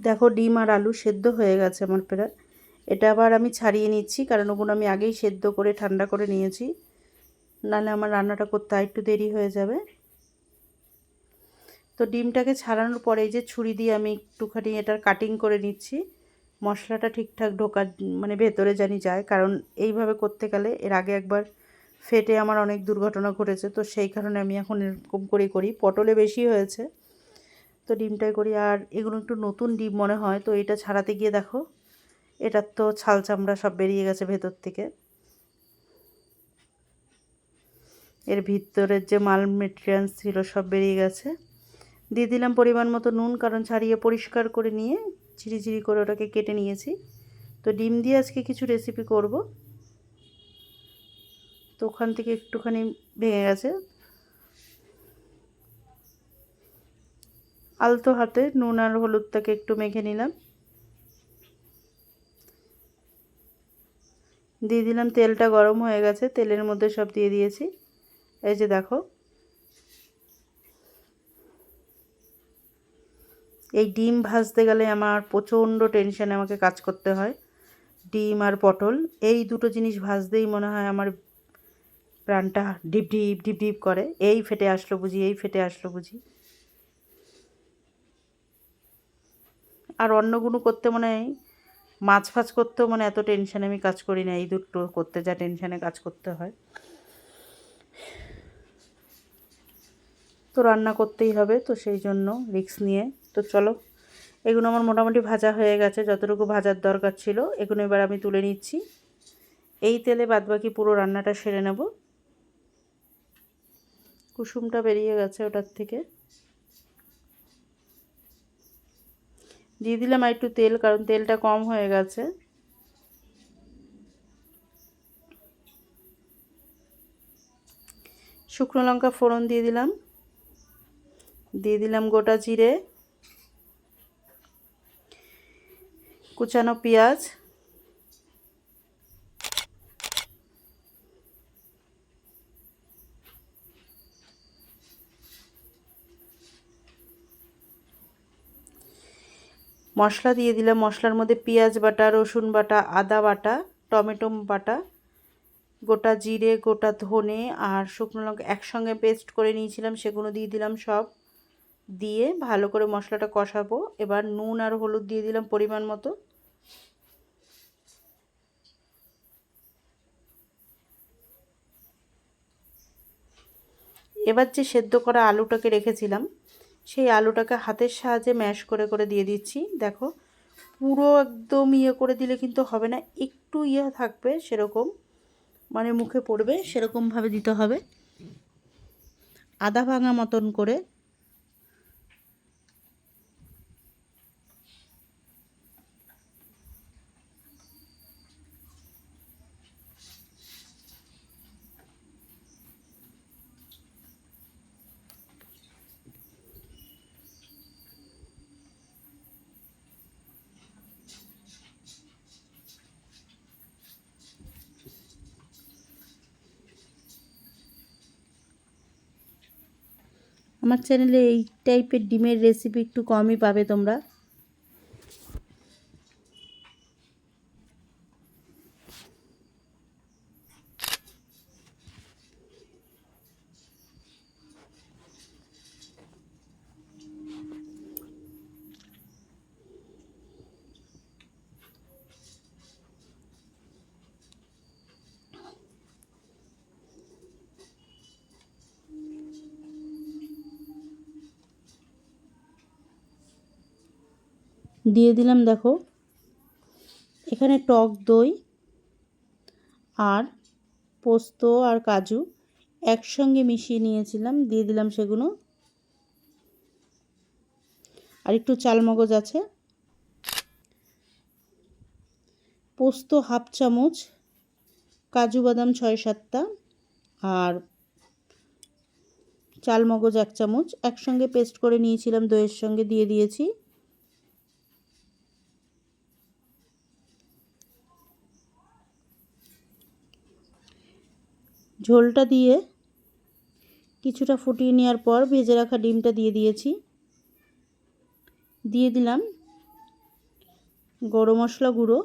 দেখো ডিম আর আলু সেদ্ধ হয়ে গেছে আমার প্রায়। এটা আবার আমি ছাড়িয়ে নিচ্ছি, কারণ ওগুলো আমি আগেই সেদ্ধ করে ঠান্ডা করে নিয়েছি, নাহলে আমার রান্নাটা করতে একটু দেরি হয়ে যাবে। তো ডিমটাকে ছাড়ানোর পরে এই যে ছুরি দিয়ে আমি একটুখানি এটার কাটিং করে নিচ্ছি, মশলাটা ঠিকঠাক ঢোকার মানে ভেতরে জানি যায়, কারণ এইভাবে করতে গেলে এর আগে একবার ফেটে আমার অনেক দুর্ঘটনা ঘটেছে, তো সেই কারণে আমি এখন এরকম করেই করি। পটলে বেশি হয়েছে তো ডিমটাই করি। আর এগুলো একটু নতুন ডিম মনে হয়, তো এটা ছাড়াতে গিয়ে দেখো এটার তো ছাল চামড়া সব বেরিয়ে গেছে ভেতর থেকে, এর ভিতরের যে মাল মেটেরিয়ালস ছিল সব বেরিয়ে গেছে। দিয়ে দিলাম পরিমাণ মতো নুন, কারণ ছাড়িয়ে পরিষ্কার করে নিয়ে ঝিরিঝিরি করে ওটাকে কেটে নিয়েছি। তো ডিম দিয়ে আজকে কিছু রেসিপি করব, তো ওখান থেকে একটুখানি ভেঙে গেছে। আলতো হাতে নুন আর হলুদটাকে একটু মেখে নিলাম, দিয়ে দিলাম তেলটা গরম হয়ে গেছে, তেলের মধ্যে সব দিয়ে দিয়েছি। এই যে দেখো, এই ডিম ভাজতে গেলে আমার প্রচণ্ড টেনশানে আমাকে কাজ করতে হয়। ডিম আর পটল এই দুটো জিনিস ভাজতেই মনে হয় আমার প্রাণটা ডিপ ডিপ ডিপ ডিপ করে, এই ফেটে আসলো বুঝি, এই ফেটে আসলো বুঝি। আর অন্যগুলো করতে মনে হয়, মাছ ফাছ করতেও মানে এত টেনশানে আমি কাজ করি না, এই দুটো করতে যা টেনশানে কাজ করতে হয়। তো রান্না করতেই হবে, তো সেই জন্য রিস্ক নিয়ে। তো চলো, এগুলো আমার মোটামুটি ভাজা হয়ে গেছে, যতটুকু ভাজার দরকার ছিল এগুলো এবার আমি তুলে নিচ্ছি। এই তেলে বাদবাকি পুরো রান্নাটা সেরে নেব। কুসুমটা বেরিয়ে গেছে ওটার থেকে। দিয়ে দিলাম আর একটু তেল, কারণ তেলটা কম হয়ে গেছে। শুকনো লঙ্কা ফোড়ন দিয়ে দিলাম, দিয়ে দিলাম গোটা জিরে, কুচানো পেঁয়াজ, মশলা দিয়ে দিলাম। মশলার মধ্যে পেঁয়াজ বাটা, রসুন বাটা, আদা বাটা, টমেটো বাটা, গোটা জিরে, গোটা ধনে আর শুকনো লঙ্কা একসঙ্গে পেস্ট করে নিয়েছিলাম, সেগুলো দিয়ে দিলাম সব। দিয়ে ভালো করে মশলাটা কষাবো। এবার নুন আর হলুদ দিয়ে দিলাম পরিমাণ মতো। এবার যে সেদ্ধ করা আলুটাকে রেখেছিলাম, সেই আলুটাকে হাতের সাহায্যে ম্যাশ করে করে দিয়ে দিচ্ছি। দেখো, পুরো একদম ইয়ে করে দিলে কিন্তু হবে না, একটু ইয়ে থাকবে সেরকম, মানে মুখে পড়বে সেরকমভাবে দিতে হবে, আধা ভাঙা মতন করে। আমার চ্যানেলে এই টাইপের ডিমের রেসিপি একটু কমই পাবে তোমরা। দিয়ে দিলাম দেখো, এখানে টক দই আর পোস্ত আর কাজু একসঙ্গে মিশিয়ে নিয়েছিলাম, দিয়ে দিলাম সেগুলো। আর একটু চালমগজ আছে, পোস্ত হাফ চামচ, কাজু বাদাম ৬-৭টা আর চালমগজ ১ চামচ একসঙ্গে পেস্ট করে নিয়েছিলাম, দইয়ের সঙ্গে দিয়ে দিয়েছি। ঝোলটা দিয়ে কিছুটা ফুটিয়ে নেওয়ার পর ভেজে রাখা ডিমটা দিয়ে দিয়েছি। দিয়ে দিলাম গরম মশলা গুঁড়ো,